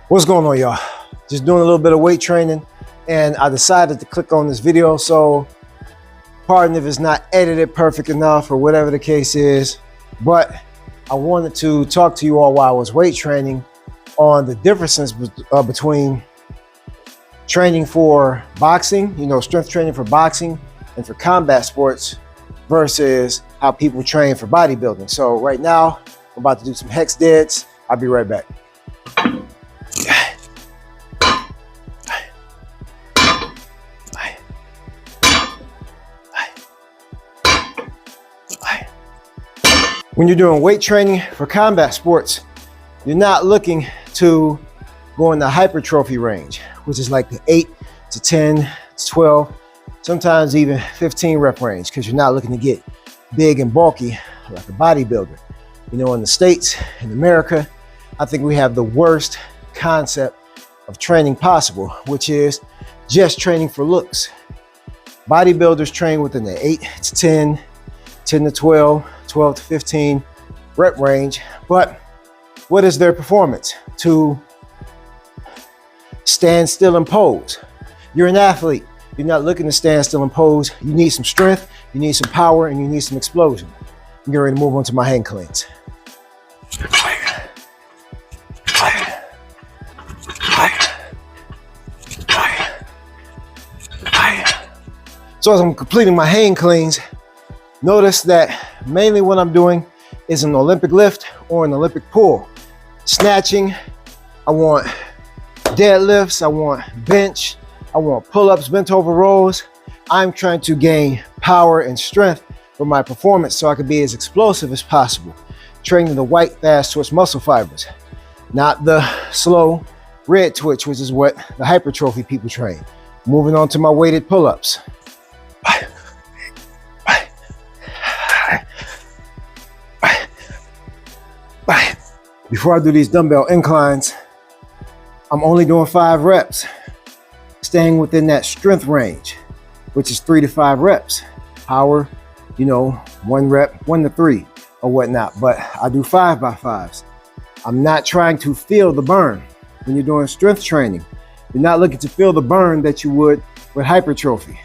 What's going on, y'all? Just doing a little bit of weight training, and I decided to click on this video. So pardon if it's not edited perfect enough or whatever the case is, but I wanted to talk to you all while I was weight training on the differences between training for boxing, strength training for boxing and for combat sports versus how people train for bodybuilding. So right now, I'm about to do some hex deads. I'll be right back. When you're doing weight training for combat sports, you're not looking to go in the hypertrophy range, which is like the 8 to 10 to 12, sometimes even 15 rep range, because you're not looking to get big and bulky like a bodybuilder. In the States, in America, I think we have the worst concept of training possible, which is just training for looks. Bodybuilders train within the 8 to 10, 10 to 12, 12 to 15 rep range, but what is their performance? To stand still and pose. You're an athlete. You're not looking to stand still and pose. You need some strength, you need some power, and you need some explosion. I'm getting ready to move on to my hang cleans. So as I'm completing my hang cleans, notice that mainly what I'm doing is an Olympic lift or an Olympic pull. Snatching, I want deadlifts, I want bench, I want pull-ups, bent over rows. I'm trying to gain power and strength for my performance so I can be as explosive as possible. Training the white, fast twitch muscle fibers, not the slow red twitch, which is what the hypertrophy people train. Moving on to my weighted pull-ups. Before I do these dumbbell inclines, I'm only doing 5 reps, staying within that strength range, which is 3 to 5 reps. Power, 1 rep, 1 to 3 or whatnot, but I do 5 by 5s. I'm not trying to feel the burn. When you're doing strength training, you're not looking to feel the burn that you would with hypertrophy.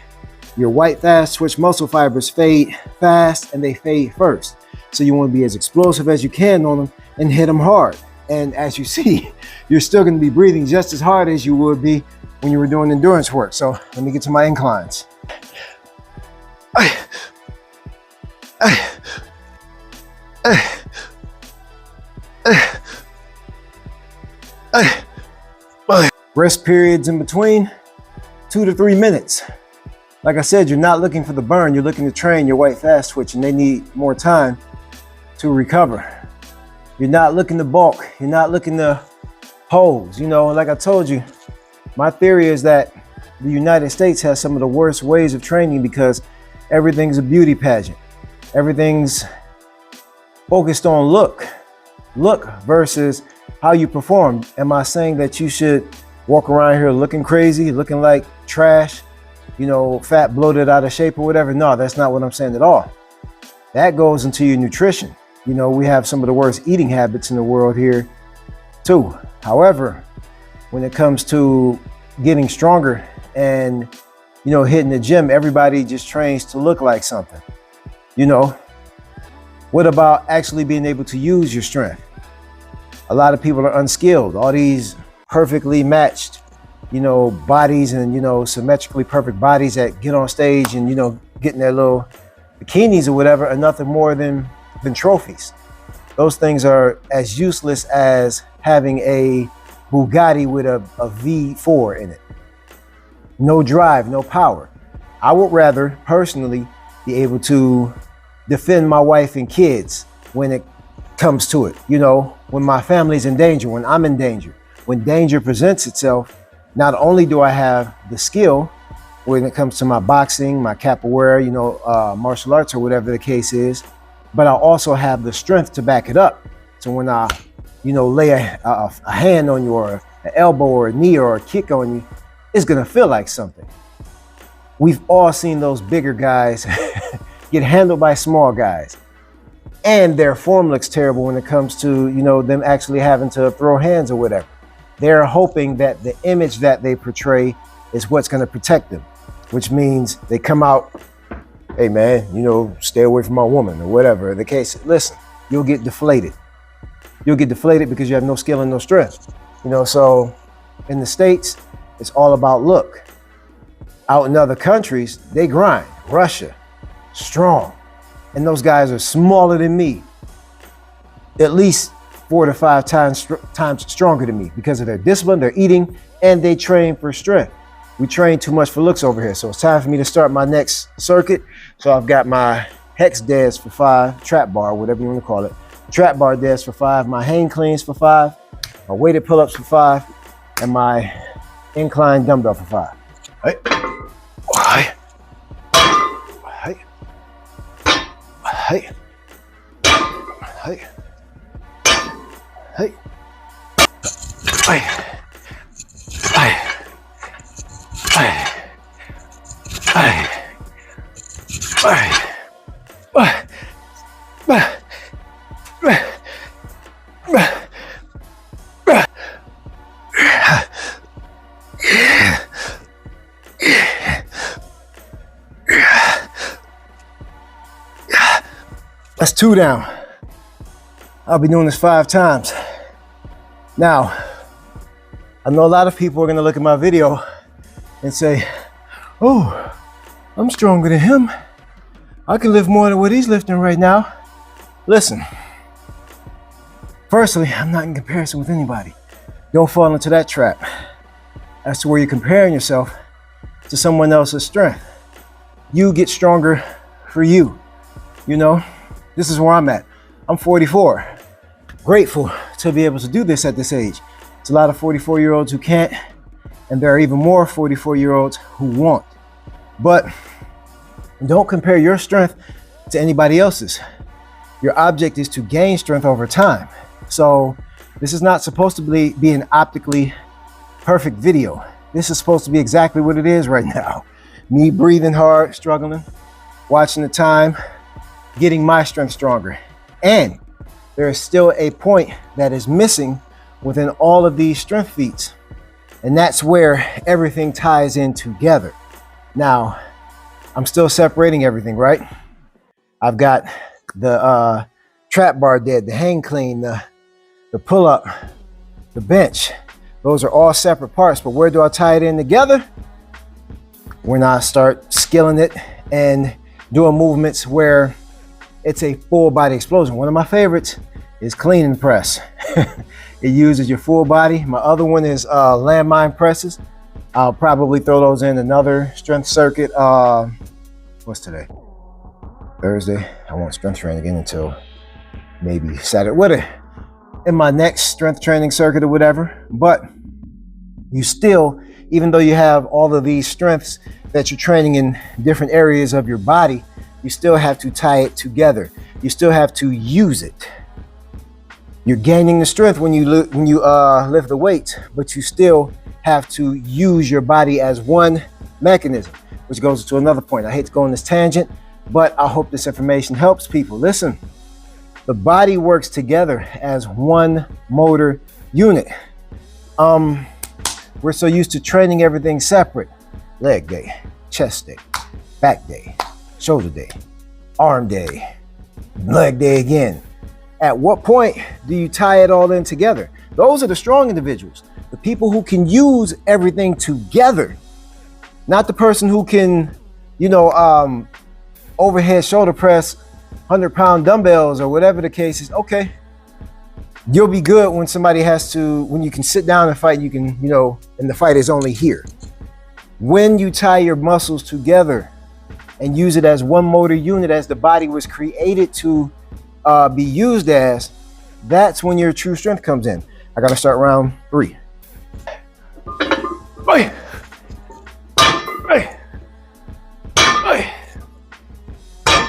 Your white fast twitch muscle fibers fade fast and they fade first. So you want to be as explosive as you can on them and hit them hard. And as you see, you're still going to be breathing just as hard as you would be when you were doing endurance work. So let me get to my inclines. Rest periods in between, 2 to 3 minutes. Like I said, you're not looking for the burn, you're looking to train your white fast twitch, and they need more time to recover. You're not looking to bulk, you're not looking to pose. Like I told you, my theory is that the United States has some of the worst ways of training because everything's a beauty pageant. Everything's focused on look versus how you perform. Am I saying that you should walk around here looking crazy, looking like trash, fat, bloated, out of shape or whatever? No, that's not what I'm saying at all. That goes into your nutrition. We have some of the worst eating habits in the world here too. However, when it comes to getting stronger and, hitting the gym, everybody just trains to look like something. What about actually being able to use your strength? A lot of people are unskilled. All these perfectly matched, bodies and, symmetrically perfect bodies that get on stage and, getting their little bikinis or whatever are nothing more than trophies. Those things are as useless as having a Bugatti with a V4 in it. No drive, no power. I would rather personally be able to defend my wife and kids when it comes to it. When my family's in danger, when I'm in danger, when danger presents itself, not only do I have the skill when it comes to my boxing, my capoeira, martial arts or whatever the case is, but I also have the strength to back it up. So when I, lay a hand on you or an elbow or a knee or a kick on you, it's gonna feel like something. We've all seen those bigger guys get handled by small guys. And their form looks terrible when it comes to, them actually having to throw hands or whatever. they're hoping that the image that they portray is what's going to protect them, which means they come out, hey man, you know, stay away from my woman or whatever the case. Listen, you'll get deflated. You'll get deflated because you have no skill and no strength. You know, so in the States, it's all about look. Out in other countries, they grind. Russia, strong. And those guys are smaller than me. At least 4 to 5 times stronger than me because of their discipline, their eating, and they train for strength. We train too much for looks over here. So it's time for me to start my next circuit. So I've got my hex deads for 5, trap bar, whatever you want to call it. Trap bar deads for 5, my hang cleans for 5, my weighted pull-ups for 5, and my incline dumbbell for 5. Hey. Hey. Hey. Hey. Hey. Hey. Hey. Hey. Hey. Hey. That's 2 down. I'll be doing this 5 times. Now, I know a lot of people are gonna look at my video and say, oh, I'm stronger than him. I can lift more than what he's lifting right now. Listen, firstly, I'm not in comparison with anybody. Don't fall into that trap as to where you're comparing yourself to someone else's strength. You get stronger for you, you know? This is where I'm at. I'm 44. Grateful to be able to do this at this age. It's a lot of 44-year-olds who can't, and there are even more 44-year-olds who won't. But don't compare your strength to anybody else's. Your object is to gain strength over time. So this is not supposed to be an optically perfect video. This is supposed to be exactly what it is right now. Me breathing hard, struggling, watching the time, getting my strength stronger. And there is still a point that is missing within all of these strength feats. And that's where everything ties in together. Now, I'm still separating everything, right? I've got the trap bar dead, the hang clean, the pull up, the bench. Those are all separate parts, but where do I tie it in together? When I start skilling it and doing movements where it's a full body explosion. One of my favorites is clean and press. It uses your full body. My other one is landmine presses. I'll probably throw those in another strength circuit. What's today? Thursday. I won't strength train again until maybe Saturday. In my next strength training circuit or whatever. But you still, even though you have all of these strengths that you're training in different areas of your body, you still have to tie it together. You still have to use it. You're gaining the strength when you lift the weights, but you still have to use your body as one mechanism, which goes to another point. I hate to go on this tangent, but I hope this information helps people. Listen, the body works together as one motor unit. We're so used to training everything separate. Leg day, chest day, back day, shoulder day, arm day, leg day again. At what point do you tie it all in together? Those are the strong individuals, the people who can use everything together, not the person who can, overhead shoulder press 100-pound dumbbells or whatever the case is. Okay, you'll be good when you can sit down and fight, you can, and the fight is only here. When you tie your muscles together and use it as one motor unit, as the body was created to be used as, that's when your true strength comes in. I gotta start round 3. Hey. Hey. Hey.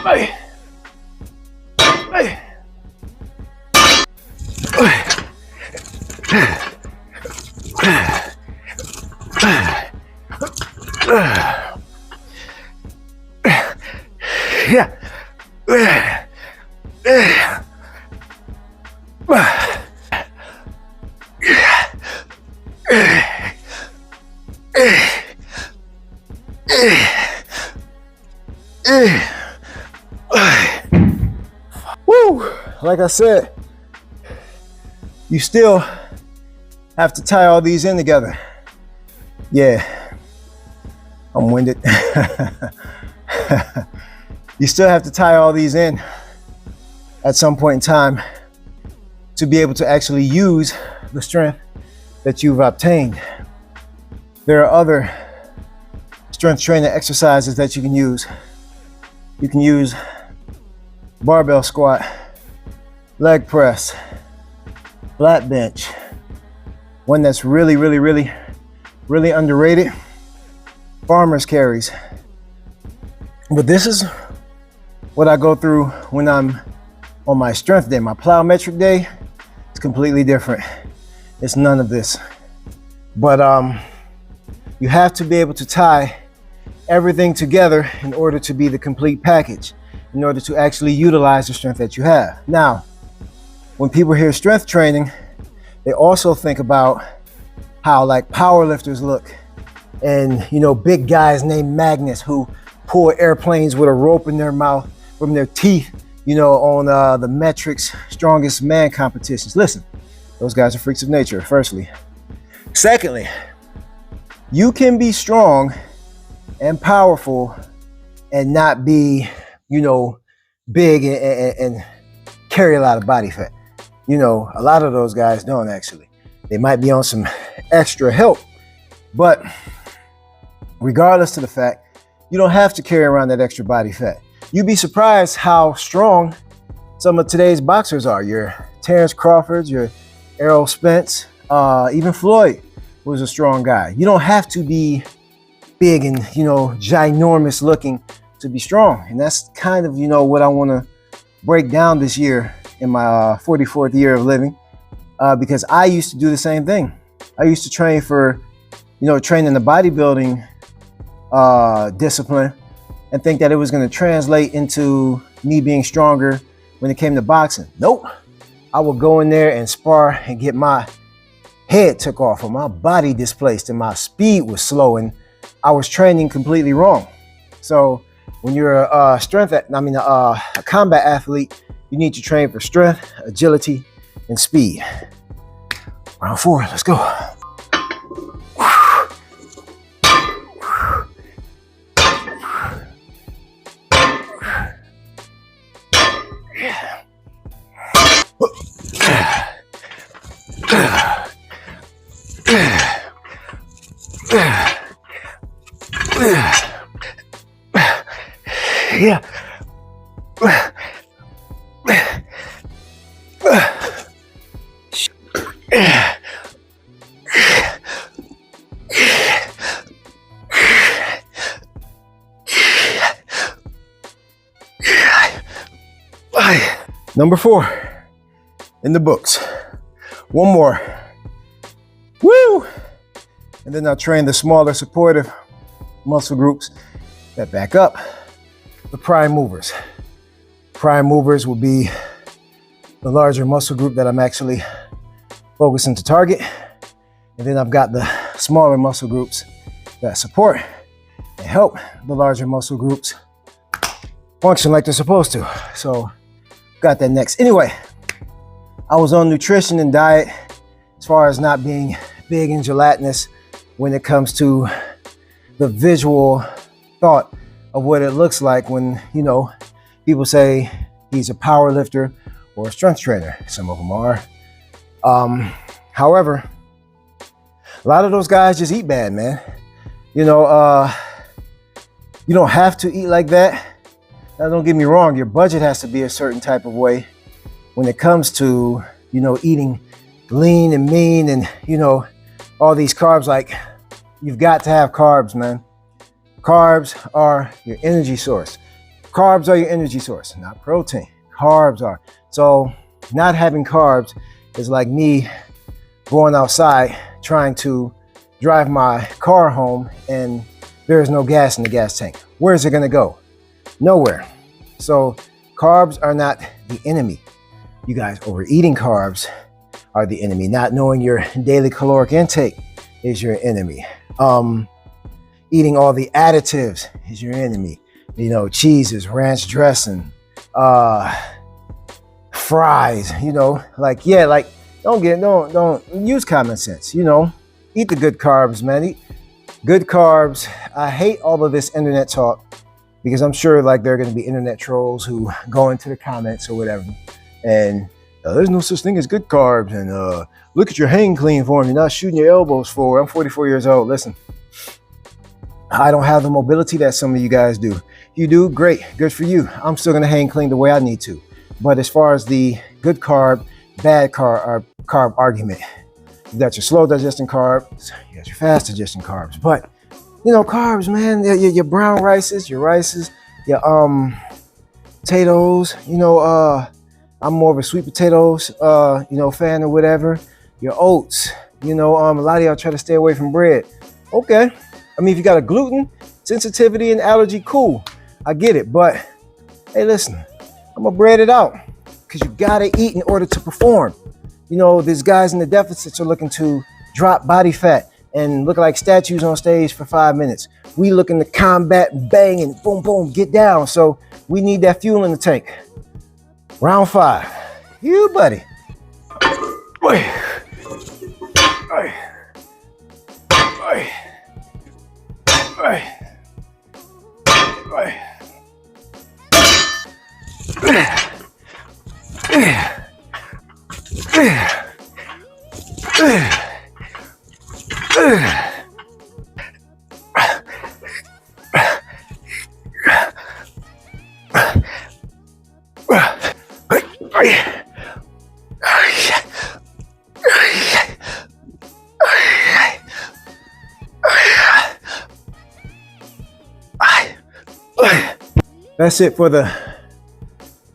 Hey. Hey. Yeah. Woo! Like I said, you still have to tie all these in together. Yeah, I'm winded. You still have to tie all these in at some point in time to be able to actually use the strength that you've obtained. There are other strength training exercises that you can use. You can use barbell squat, leg press, flat bench. One that's really underrated, farmer's carries. But this is what I go through when I'm on my strength day. My plyometric day is completely different. It's none of this. But you have to be able to tie everything together in order to be the complete package, in order to actually utilize the strength that you have. Now, when people hear strength training, they also think about how like powerlifters look, and big guys named Magnus who pull airplanes with a rope in their mouth from their teeth, on the metrics strongest man competitions. Listen, those guys are freaks of nature, firstly. Secondly, you can be strong and powerful and not be, big and carry a lot of body fat. A lot of those guys don't actually. They might be on some extra help, but regardless of the fact, you don't have to carry around that extra body fat. You'd be surprised how strong some of today's boxers are. Your Terrence Crawfords, your Errol Spence, even Floyd was a strong guy. You don't have to be big and, ginormous looking to be strong. And that's kind of, what I want to break down this year in my 44th year of living, because I used to do the same thing. I used to train for, train in the bodybuilding discipline and think that it was going to translate into me being stronger when it came to boxing. Nope. I would go in there and spar and get my head took off, or my body displaced, and my speed was slow, and I was training completely wrong. So when you're a combat athlete, you need to train for strength, agility, and speed. Round 4, let's go. Yeah. Number 4 in the books. One more. Woo! And then I'll train the smaller supportive muscle groups that back up. The prime movers. Prime movers will be the larger muscle group that I'm actually focusing to target. And then I've got the smaller muscle groups that support and help the larger muscle groups function like they're supposed to. So got that next. Anyway, I was on nutrition and diet as far as not being big and gelatinous when it comes to the visual thought of what it looks like when, people say he's a power lifter or a strength trainer. Some of them are. However, a lot of those guys just eat bad, man. You don't have to eat like that. Now, don't get me wrong, your budget has to be a certain type of way when it comes to, eating lean and mean and, all these carbs. Like, you've got to have carbs, man. Carbs are your energy source. Carbs are your energy source, not protein. Carbs are. So not having carbs is like me going outside trying to drive my car home and there's no gas in the gas tank. Where is it going to go? Nowhere. So carbs are not the enemy. You guys, overeating carbs are the enemy. Not knowing your daily caloric intake is your enemy. Eating all the additives is your enemy. You know, cheeses, ranch dressing, fries, you know, like, yeah, like, don't use common sense, you know, eat the good carbs, man. Eat good carbs. I hate all of this internet talk because I'm sure like there are going to be internet trolls who go into the comments or whatever. And there's no such thing as good carbs. And look at your hang clean form. You're not shooting your elbows forward. I'm 44 years old. Listen, I don't have the mobility that some of you guys do. You do, great, good for you. I'm still gonna hang clean the way I need to. But as far as the good carb, bad carb argument, you got your slow digesting carbs, you got your fast digesting carbs. But you know, carbs, man, your brown rices, your potatoes. You know, I'm more of a sweet potatoes, you know, fan or whatever. Your oats. You know, a lot of y'all try to stay away from bread. Okay. I mean, if you got a gluten sensitivity and allergy, cool. I get it. But hey, listen, I'm gonna bread it out because you gotta eat in order to perform. You know, these guys in the deficits are looking to drop body fat and look like statues on stage for 5 minutes. We looking to combat, bang, and boom, boom, get down. So we need that fuel in the tank. Round 5. You, buddy. Oy. Oy. Oy. Oy. Oy. That's it for the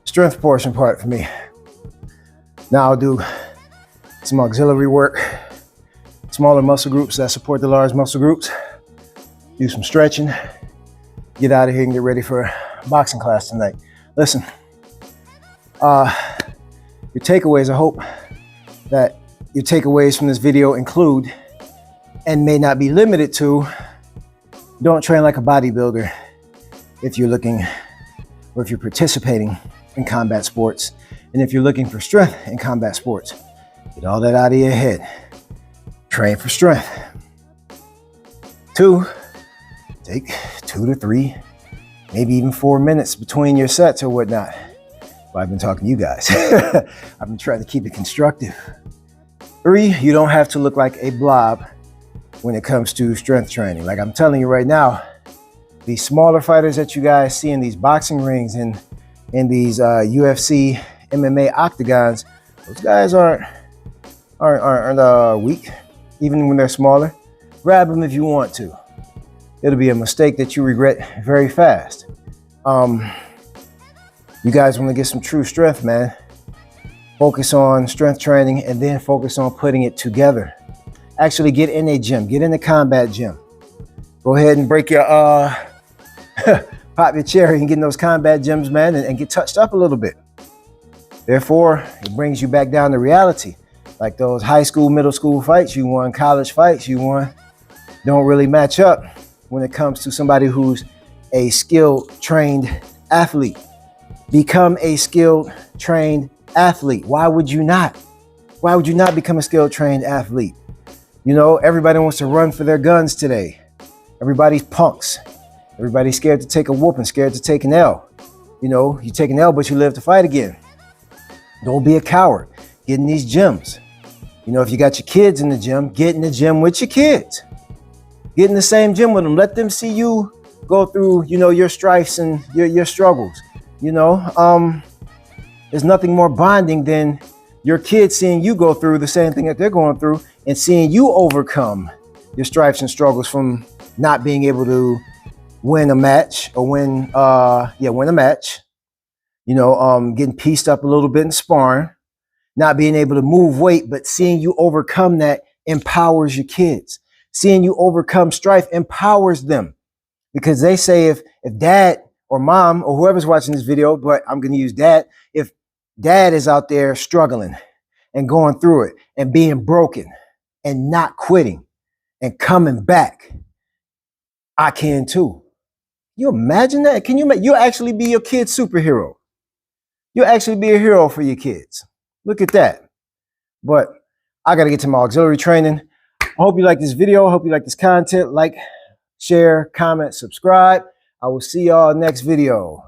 strength portion part for me. Now I'll do some auxiliary work, smaller muscle groups that support the large muscle groups, do some stretching, get out of here and get ready for boxing class tonight. Listen, your takeaways, I hope that your takeaways from this video include, and may not be limited to, don't train like a bodybuilder if you're looking, or if you're participating in combat sports, and if you're looking for strength in combat sports. Get all that out of your head. Train for strength. 2, take 2 to 3, maybe even 4 minutes between your sets or whatnot. Well, I've been talking to you guys. I've been trying to keep it constructive. 3, you don't have to look like a blob when it comes to strength training. Like I'm telling you right now, these smaller fighters that you guys see in these boxing rings and in these UFC, MMA octagons, those guys aren't weak, even when they're smaller. Grab them if you want to. It'll be a mistake that you regret very fast. You guys want to get some true strength, man. Focus on strength training and then focus on putting it together. Actually get in a gym, get in a combat gym. Go ahead and break your pop your cherry and get in those combat gyms, man, and get touched up a little bit. Therefore, it brings you back down to reality. Like those high school, middle school fights you won, college fights you won, don't really match up when it comes to somebody who's a skilled, trained athlete. Become a skilled, trained athlete. Why would you not? Why would you not become a skilled, trained athlete? You know, everybody wants to run for their guns today. Everybody's punks. Everybody's scared to take a whooping, scared to take an L. You know, you take an L, but you live to fight again. Don't be a coward. Get in these gyms. You know, if you got your kids in the gym, get in the gym with your kids. Get in the same gym with them. Let them see you go through, you know, your strifes and your struggles. You know, there's nothing more bonding than your kids seeing you go through the same thing that they're going through and seeing you overcome your strifes and struggles from not being able to win a match or win a match, you know, getting pieced up a little bit in sparring, not being able to move weight, but seeing you overcome that empowers your kids. Seeing you overcome strife empowers them, because they say if dad or mom or whoever's watching this video, but I'm going to use dad, if dad is out there struggling and going through it and being broken and not quitting and coming back, I can too. You imagine that? Can you? You'll actually be your kid's superhero. You'll actually be a hero for your kids. Look at that. But I got to get to my auxiliary training. I hope you like this video. I hope you like this content. Like, share, comment, subscribe. I will see y'all next video.